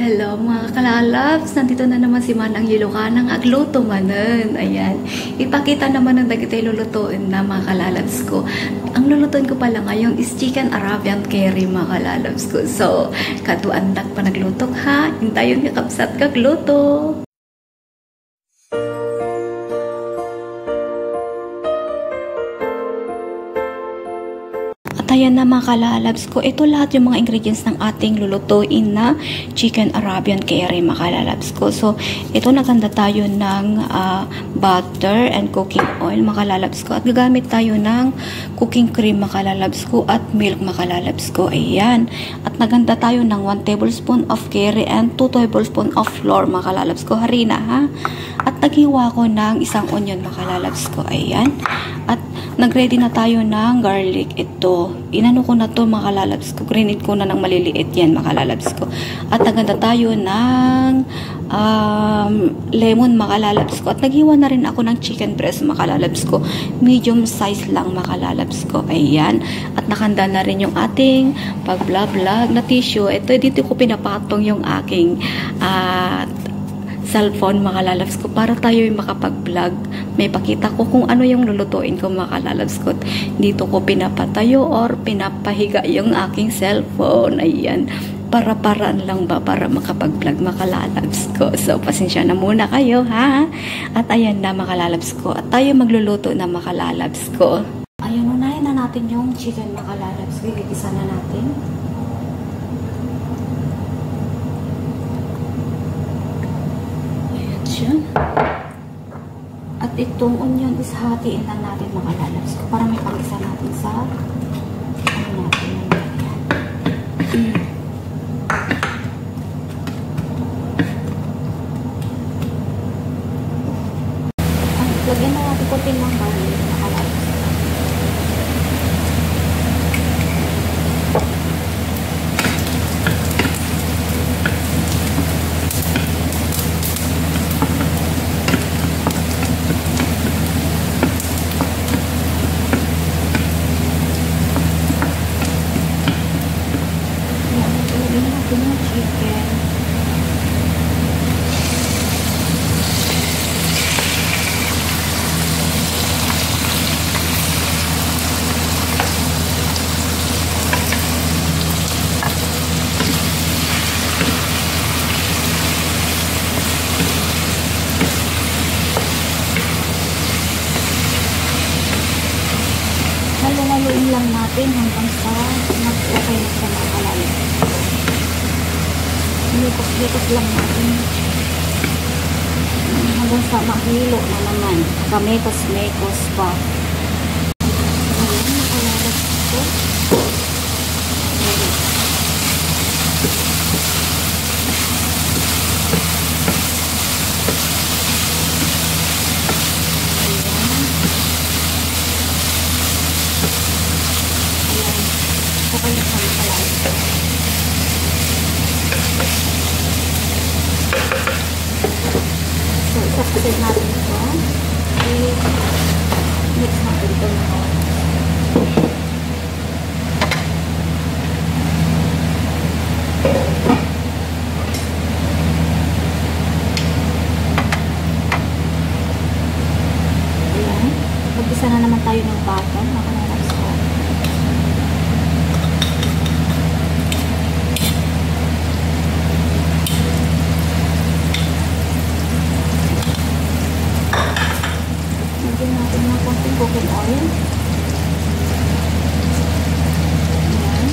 Hello mga kalalabs, nandito na naman si Manang Yilukanang agluto manen. Ayan, ipakita naman ng dagitay lulutuin na mga kalalabs ko. Ang lulutuin ko pala ngayon is chicken Arabian curry mga kalalabs ko. So, kaduandak pa naglutok ha, hintayon ka kapsat kagluto. Ayan na mga kalalabs ko, ito lahat yung mga ingredients ng ating lulutuin na chicken Arabian curry mga kalalabs ko. So, ito naganda tayo ng butter and cooking oil mga kalalabs ko. At gagamit tayo ng cooking cream mga kalalabs ko at milk mga kalalabs ko. Ayan. At naganda tayo ng 1 tablespoon of curry and 2 tablespoon of flour mga kalalabs ko. Harina ha. At naghiwa ko ng isang onion mga kalalabs ko. Ayan. At nag-ready na tayo ng garlic. Ito. Inano ko na to mga kalalabs ko. Grinid ko na ng maliliit yan mga kalalabs ko. At naganda tayo ng lemon mga kalalabs ko. At naghiwa na rin ako ng chicken breast mga kalalabs ko. Medium size lang mga kalalabs ko. Ayan. At nakanda na rin yung ating pag-vlog na tissue. Ito, dito ko pinapatong yung aking cellphone mga kalalabs ko para tayo yung makapag-vlog. May pakita ko kung ano yung lulutuin ko mga kalalabs ko. Dito ko pinapatayo or pinapahiga yung aking cellphone. Ayan. Para-paraan lang ba para makapag-vlog mga kalalabs ko. So, pasensya na muna kayo ha. At ayan na mga kalalabs ko. At tayo magluluto na mga kalalabs ko. Ayan, unahin na natin yung chicken mga kalalabs ko. Igigisa na natin. At itong onion is hatiin lang natin mga kalalabs ko para may pag-isa natin sa ano natin. Lagyan na natin konting ng garlic mga kalalabs. Halo-haloin lang natin hanggang sa mag-okay na sa mga kalalabs. Likos-likos lang natin hanggang sa mahilo na naman. Kamekos-mekos pa. Ayan, mga kalalabs ko. So, isapsin natin ito. I-mix natin ito. Ayan. Pag-isa na naman tayo ng butter. Makalabas ko. Natin ng konting cooking oil. Ayan.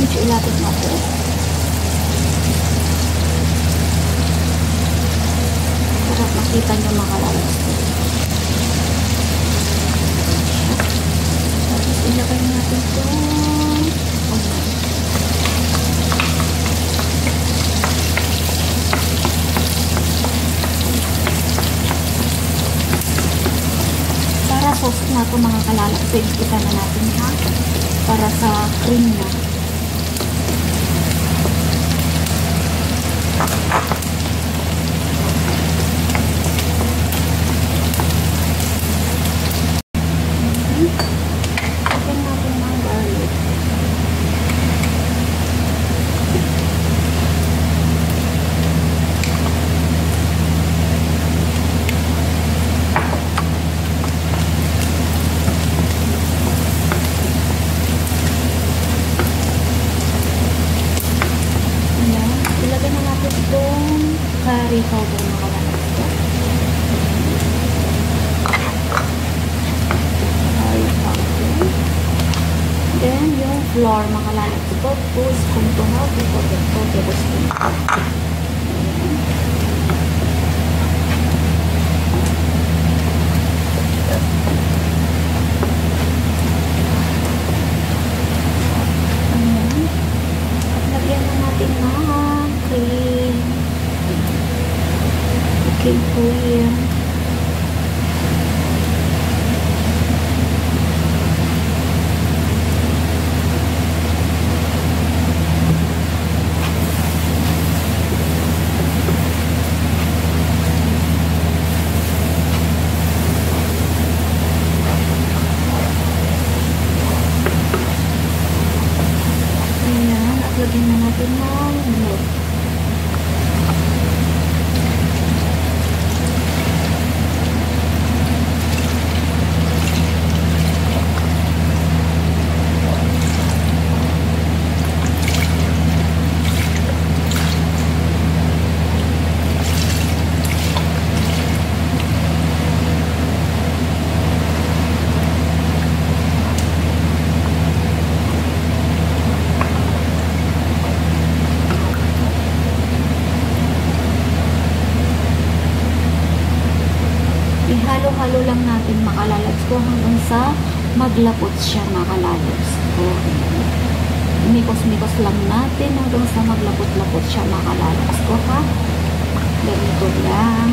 Medyo ilapit na po. Para makita nyo mga kalalabs ko. Tapos ilagay natin ito. Para sauce na ito mga kalalabs, so ikita na natin ha para sa cream na. flour mga lalabs ko. 2 spoon to half before the 2 tablespoon. Lagyan na natin ng cream. Okay, cream. Lagyan na natin ng milk. Ihalo-halo lang natin makalalabs ko hanggang sa maglapot siya makalalabs ko. Mikos-mikos lang natin hanggang sa maglapot-lapot siya makalalabs ko ha. Ganito lang.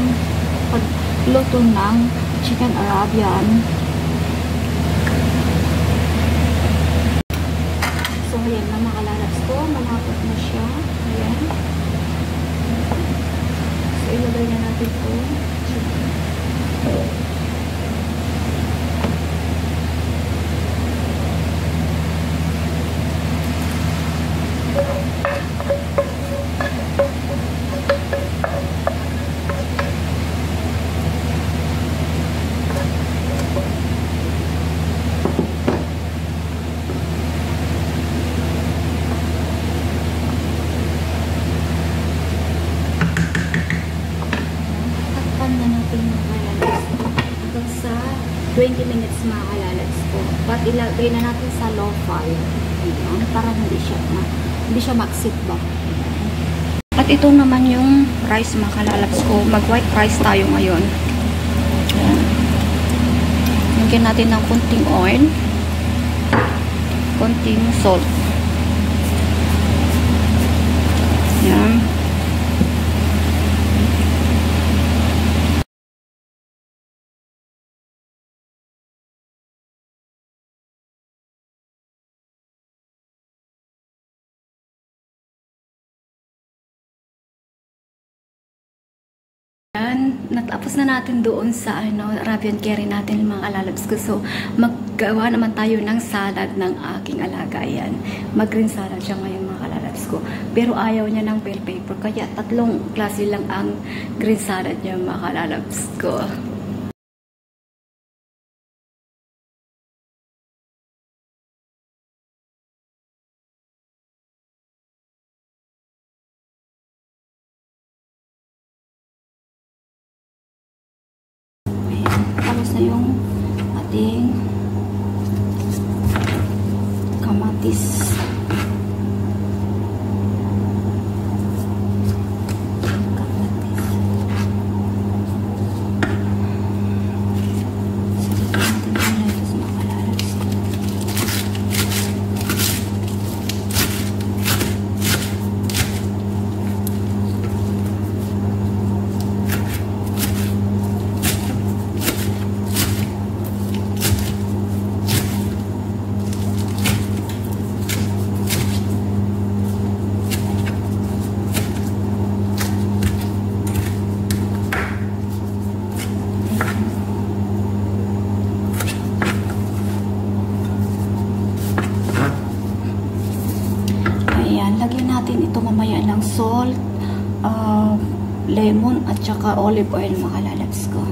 Pagluto ng chicken Arabian. So ayan na makalalabs ko. Malapot na siya. Ayan. So ilagay na natin ito. Na natin makalalabs hanggang sa 20 minutes makalalabs ko. But ilagay na natin sa low fire. Ayan, para hindi siya maksip ba. At ito naman yung rice makalalabs ko. Mag white rice tayo ngayon. Ayan. Lagyan natin ng konting oil, konting salt. Ayan. Natapos na natin doon sa Arabian curry natin mga lalabs ko. So, maggawa naman tayo ng salad ng aking alaga. Ayan. Mag-green salad siya ngayon mga lalabs ko. Pero ayaw niya ng bell pepper. Kaya 3 klase lang ang green salad niya mga lalabs ko. Tapos na yung ating kamatis. Lagyan natin ito mamaya ng salt, lemon at saka olive oil mga lalabs ko.